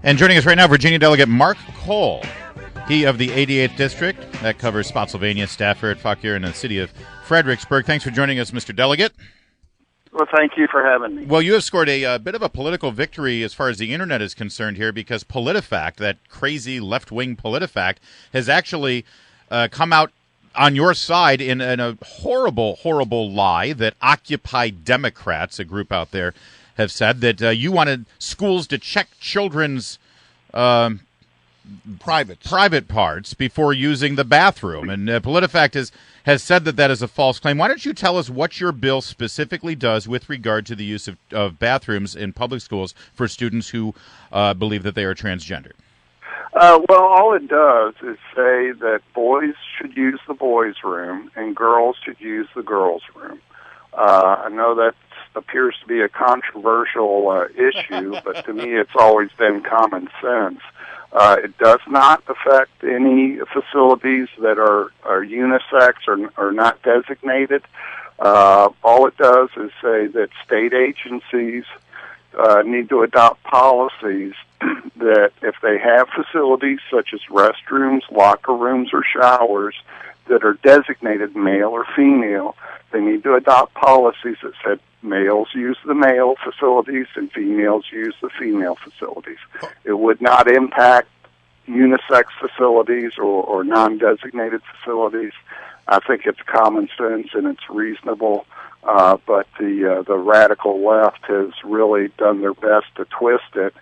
And joining us right now, Virginia Delegate Mark Cole. He of the 88th District. That covers Spotsylvania, Stafford, Fauquier, and the city of Fredericksburg. Thanks for joining us, Mr. Delegate. Well, thank you for having me. Well, you have scored a bit of a political victory as far as the Internet is concerned here, because PolitiFact, that crazy left-wing PolitiFact, has actually come out on your side in a horrible, horrible lie that Occupy Democrats, a group out there, have said that you wanted schools to check children's private parts before using the bathroom. And PolitiFact has said that is a false claim. Why don't you tell us what your bill specifically does with regard to the use of bathrooms in public schools for students who believe that they are transgender? Well, all it does is say that boys should use the boys' room and girls should use the girls' room. I know that appears to be a controversial issue, but to me it's always been common sense. It does not affect any facilities that are unisex or not designated. All it does is say that state agencies need to adopt policies that if they have facilities such as restrooms, locker rooms, or showers that are designated male or female, they need to adopt policies that said males use the male facilities and females use the female facilities. It would not impact unisex facilities or non-designated facilities. I think it's common sense and it's reasonable, but the radical left has really done their best to twist it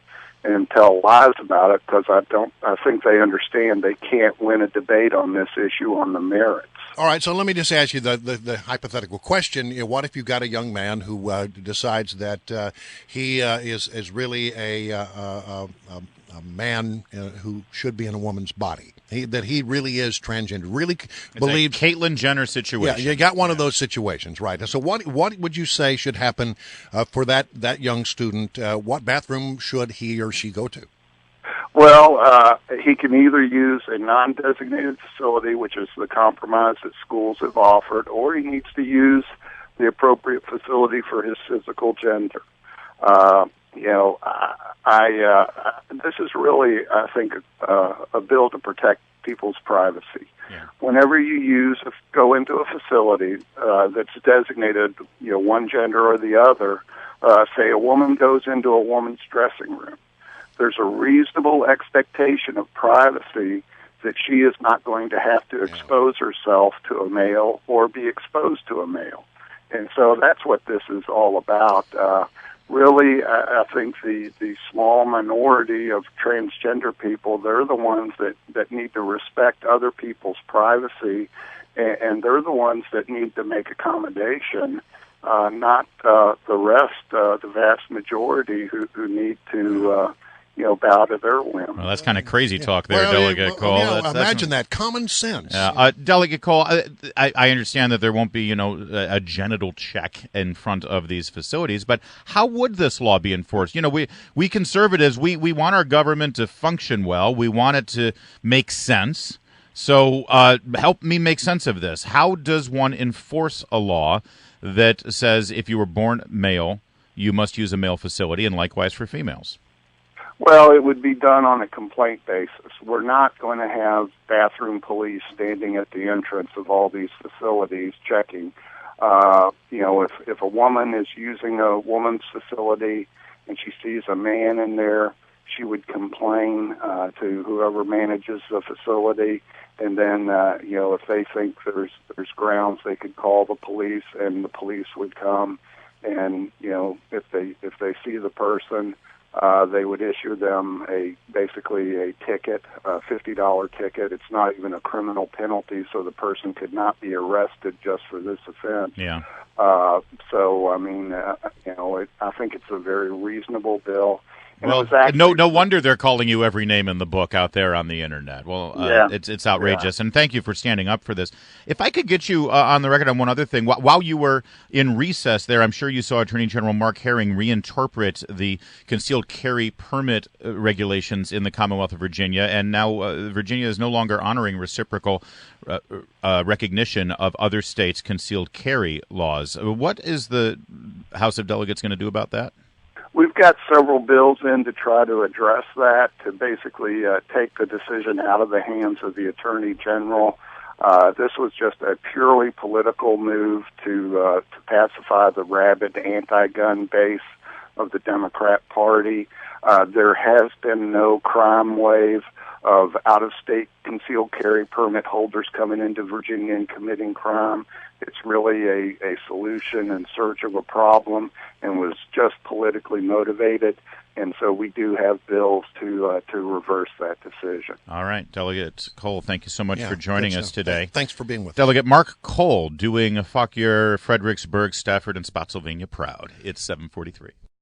and tell lies about it, because I think they understand they can't win a debate on this issue on the merits. All right, so let me just ask you the hypothetical question. You know, what if you've got a young man who decides that he is really a man who should be in a woman's body, that he really is transgender, really believes... It's a Caitlyn Jenner situation. Yeah, you got one of those situations, right. So what would you say should happen for that young student? What bathroom should he or she go to? Well, he can either use a non-designated facility, which is the compromise that schools have offered, or he needs to use the appropriate facility for his physical gender. This is really, I think, a bill to protect people's privacy. Yeah. Whenever you go into a facility that's designated, one gender or the other, say a woman goes into a woman's dressing room, there's a reasonable expectation of privacy that she is not going to have to expose herself to a male or be exposed to a male. And so that's what this is all about. Really, I think the small minority of transgender people, they're the ones that need to respect other people's privacy, and they're the ones that need to make accommodation, not the rest, the vast majority who need to bow to their whim. Well, that's kind of crazy talk there, Delegate Cole. Imagine that. Common sense. Delegate Cole, I understand that there won't be, a genital check in front of these facilities, but how would this law be enforced? We conservatives, we want our government to function well. We want it to make sense. So help me make sense of this. How does one enforce a law that says if you were born male, you must use a male facility, and likewise for females? Well, it would be done on a complaint basis. We're not going to have bathroom police standing at the entrance of all these facilities checking. If a woman is using a woman's facility and she sees a man in there, she would complain to whoever manages the facility, and then if they think there's grounds, they could call the police, and the police would come, and if they see the person, they would issue them basically a ticket, a $50 ticket. It's not even a criminal penalty, so the person could not be arrested just for this offense. Yeah. I think it's a very reasonable bill. Well, no wonder they're calling you every name in the book out there on the Internet. Well, it's outrageous, and thank you for standing up for this. If I could get you on the record on one other thing. While you were in recess there, I'm sure you saw Attorney General Mark Herring reinterpret the concealed carry permit regulations in the Commonwealth of Virginia, and now Virginia is no longer honoring reciprocal recognition of other states' concealed carry laws. What is the House of Delegates going to do about that? We've got several bills in to try to address that, to basically take the decision out of the hands of the Attorney General. This was just a purely political move to pacify the rabid anti-gun base of the Democrat Party. There has been no crime wave of out-of-state concealed carry permit holders coming into Virginia and committing crime. It's really a solution in search of a problem and was just politically motivated. And so we do have bills to reverse that decision. All right, Delegate Cole, thank you so much for joining us today. Thanks for being with us. Delegate Mark Cole doing Fauquier, Fredericksburg, Stafford, and Spotsylvania proud. It's 7:43.